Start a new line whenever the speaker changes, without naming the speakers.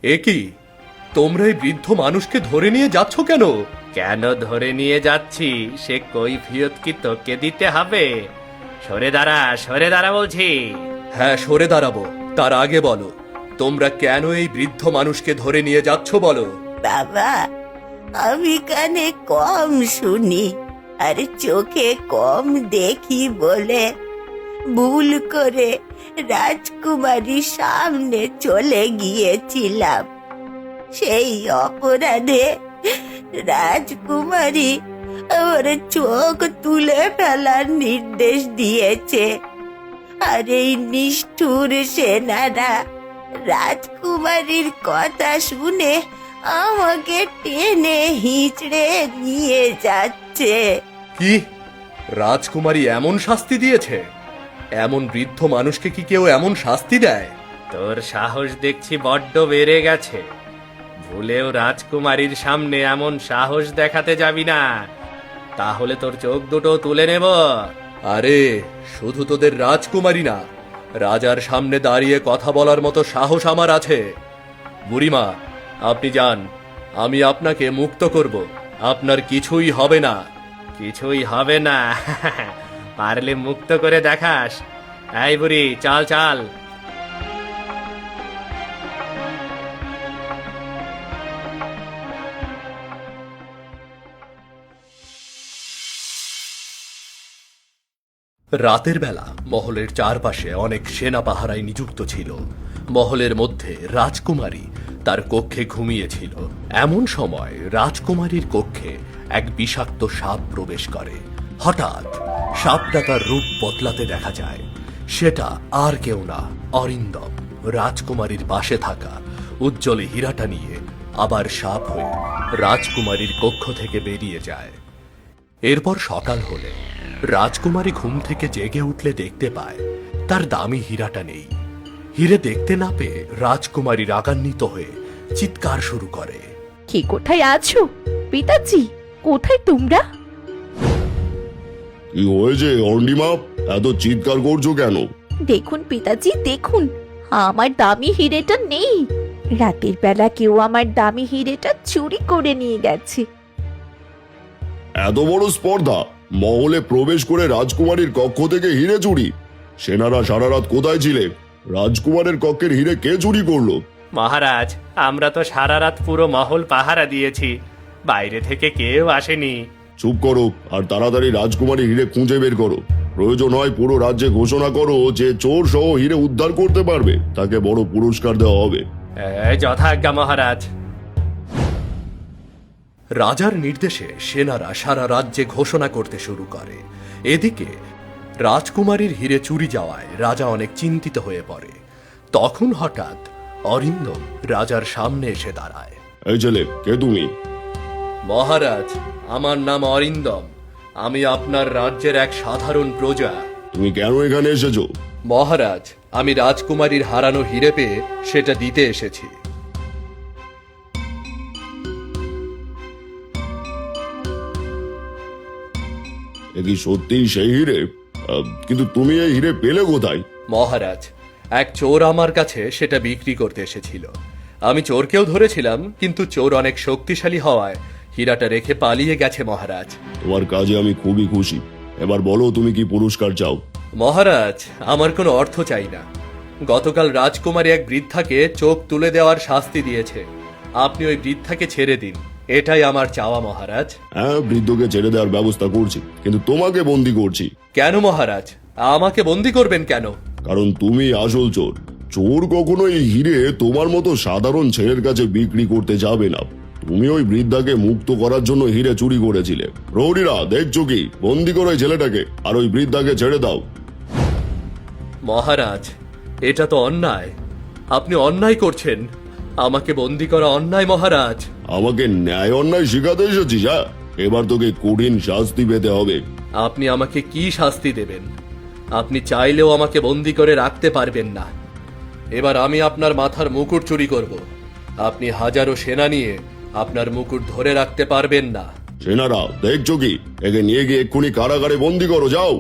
এ কি, তোমরা এই বৃদ্ধ মানুষকে ধরে নিয়ে যাচ্ছ কেন?
কেন ধরে নিয়ে যাচ্ছি সে কৈফিয়ত কি তোকে দিতে হবে? সরে দাঁড়া বলছি।
হ্যাঁ, সরে দাঁড়াবো। তার আগে বলো, তোমরা কেন এই বৃদ্ধ মানুষকে ধরে নিয়ে যাচ্ছ বলো।
বাবা, আমি কানে কম শুনি আর চোখে কম দেখি বলে ভুল করে রাজকুমারীর সামনে চলে গিয়েছিলাম। সেই অপরাধে রাজকুমারী আমার চোখ তুলে ফেলার নির্দেশ দিয়েছে। আর এই নিষ্ঠুর সেনারা রাজকুমারীর কথা শুনে আমাকে টেনে হিঁচড়ে নিয়ে যাচ্ছে।
কি, রাজকুমারী এমন শাস্তি দিয়েছে? এমন বৃদ্ধ মানুষকে কি কেউ এমন শাস্তি দেয়?
তোর সাহস দেখছি বড্ড বেড়ে গেছে। ভুলেও রাজকুমারীর সামনে এমন সাহস দেখাতে যাবি না, তাহলে তোর চোখ দুটো তুলে নেব।
আরে, শুধু তোদের রাজকুমারী না, রাজার সামনে দাঁড়িয়ে কথা বলার মতো সাহস আমার আছে। বুড়িমা, আপনি যান, আমি আপনাকে মুক্ত করব। আপনার কিছুই হবে না।
কিছুই হবে না? পারলে মুক্ত করে দেখাস। এই বুড়ি, চাল চাল।
রাতের বেলা মহলের চারপাশে অনেক সেনা পাহারায় নিযুক্ত ছিল। মহলের মধ্যে রাজকুমারী তার কক্ষে ঘুমিয়েছিল। এমন সময় রাজকুমারীর কক্ষে এক বিষাক্ত সাপ প্রবেশ করে। হঠাৎ সাপটা তার রূপ বদলাতে দেখা যায়। সেটা আর কেউ না, অরিন্দম, রাজকুমারীর পাশে থাকা উজ্জ্বলে হীরাটা নিয়ে আবার সাপ হয়ে রাজকুমারীর কক্ষ থেকে বেরিয়ে যায়। এরপর সকাল হলে রাজকুমারী ঘুম থেকে জেগে উঠলে দেখতে পায় তার দামি হীরাটা নেই। হীরে দেখতে না পেয়ে রাজকুমারী রাগান্বিত হয়ে চিৎকার শুরু করে।
কে কোথায় আছো? পিতাজি, কোথায় তোমরা?
কি হয়েছে অর্ণিমা, এত চিৎকার করছো কেন?
দেখুন পিতাজি, দেখুন, আমার দামি হিরেটা নেই। রাতের বেলা কেউ আমার দামি হিরেটা চুরি করে নিয়ে গেছে।
এত বড় স্পর্ধা, মহলে প্রবেশ করে রাজকুমারীর কক্ষ থেকে হিরে চুরি! সেনারা সারা রাত কোথায় ছিলে? রাজকুমারের কক্ষের হিরে কে চুরি করলো?
মহারাজ, আমরা তো সারা রাত পুরো মহল পাহারা দিয়েছি, বাইরে থেকে কেউ আসেনি।
চুপ করো আর তাড়াতাড়ি রাজকুমারী হিরে খুঁজে বের করো। প্রয়োজন হয় পুরো রাজ্যে ঘোষণা করো যে চোর সহ হিরে উদ্ধার করতে পারবে তাকে বড় পুরস্কার দেওয়া হবে।
যথাজ্ঞা মহারাজ।
রাজার নির্দেশে সেনারা সারা রাজ্যে ঘোষণা করতে শুরু করে। এদিকে রাজকুমারীর হিরে চুরি যাওয়ায় রাজা অনেক চিন্তিত হয়ে পড়ে। তখন হঠাৎ অরিন্দম রাজার সামনে এসে দাঁড়ায়।
এই ছেলে, কে তুমি?
মহারাজ, আমার নাম অরিন্দম। আমি আপনার রাজ্যের এক সাধারণ প্রজা।
তুমি কেন এখানে এসেছো?
মহারাজ, আমি রাজকুমারীর হারানো হিরে পেয়ে সেটা দিতে এসেছি।
এ কি সত্যিই সেই হিরে? কিন্তু তুমি এই হিরে পেলে কোথায়?
মহারাজ, এক চোর আমার কাছে সেটা বিক্রি করতে এসেছিল। আমি চোরকেও ধরেছিলাম, কিন্তু চোর অনেক শক্তিশালী হওয়ায় হীরাটা রেখে পালিয়ে গেছে মহারাজ।
তোমার কাজে আমি খুবই খুশি। এবার বলো তুমি কি পুরস্কার চাও?
মহারাজ, আমার কোনো অর্থ চাই না। গতকাল রাজকুমারী এক বৃদ্ধাকে চোখ তুলে দেওয়ার শাস্তি দিয়েছে। আপনি ওই বৃদ্ধাকে ছেড়ে দিন, এটাই আমার চাওয়া মহারাজ।
হ্যাঁ, বৃদ্ধকে ছেড়ে দেওয়ার ব্যবস্থা করছি, কিন্তু তোমাকে বন্দি করছি।
কেন মহারাজ? আমাকে বন্দি করবেন কেন?
কারণ তুমি আসল চোর। চোর কখনো এই হিরে তোমার মতো সাধারণ ছেলের কাছে বিক্রি করতে যাবে না। তুমি ওই বৃদ্ধাকে মুক্ত করার জন্য হিরে চুরি করেছিলে। প্রহরীরা, দেখছো কি? বন্দি করো ওই ছেলেটাকে আর ওই বৃদ্ধাকে ছেড়ে দাও।
মহারাজ, এটা তো অন্যায়। আপনি অন্যায় করছেন। আমাকে বন্দি করা অন্যায় মহারাজ।
আমাকে ন্যায় অন্যায় শিখাতে এসেছিস? হ্যাঁ, এবার তোকে কঠিন শাস্তি পেতে হবে।
আপনি আমাকে কি শাস্তি দেবেন? আপনি চাইলেও আমাকে বন্দি করে রাখতে পারবেন না। এবার আমি আপনার মাথার মুকুট চুরি করব। আপনি হাজারো সেনা নিয়ে আপনার মুকুট ধরে রাখতে পারবেন না।
সেনারা, দেখছো কি? একে নিয়ে গিয়ে এক্ষুনি কারাগারে বন্দি করো, যাও।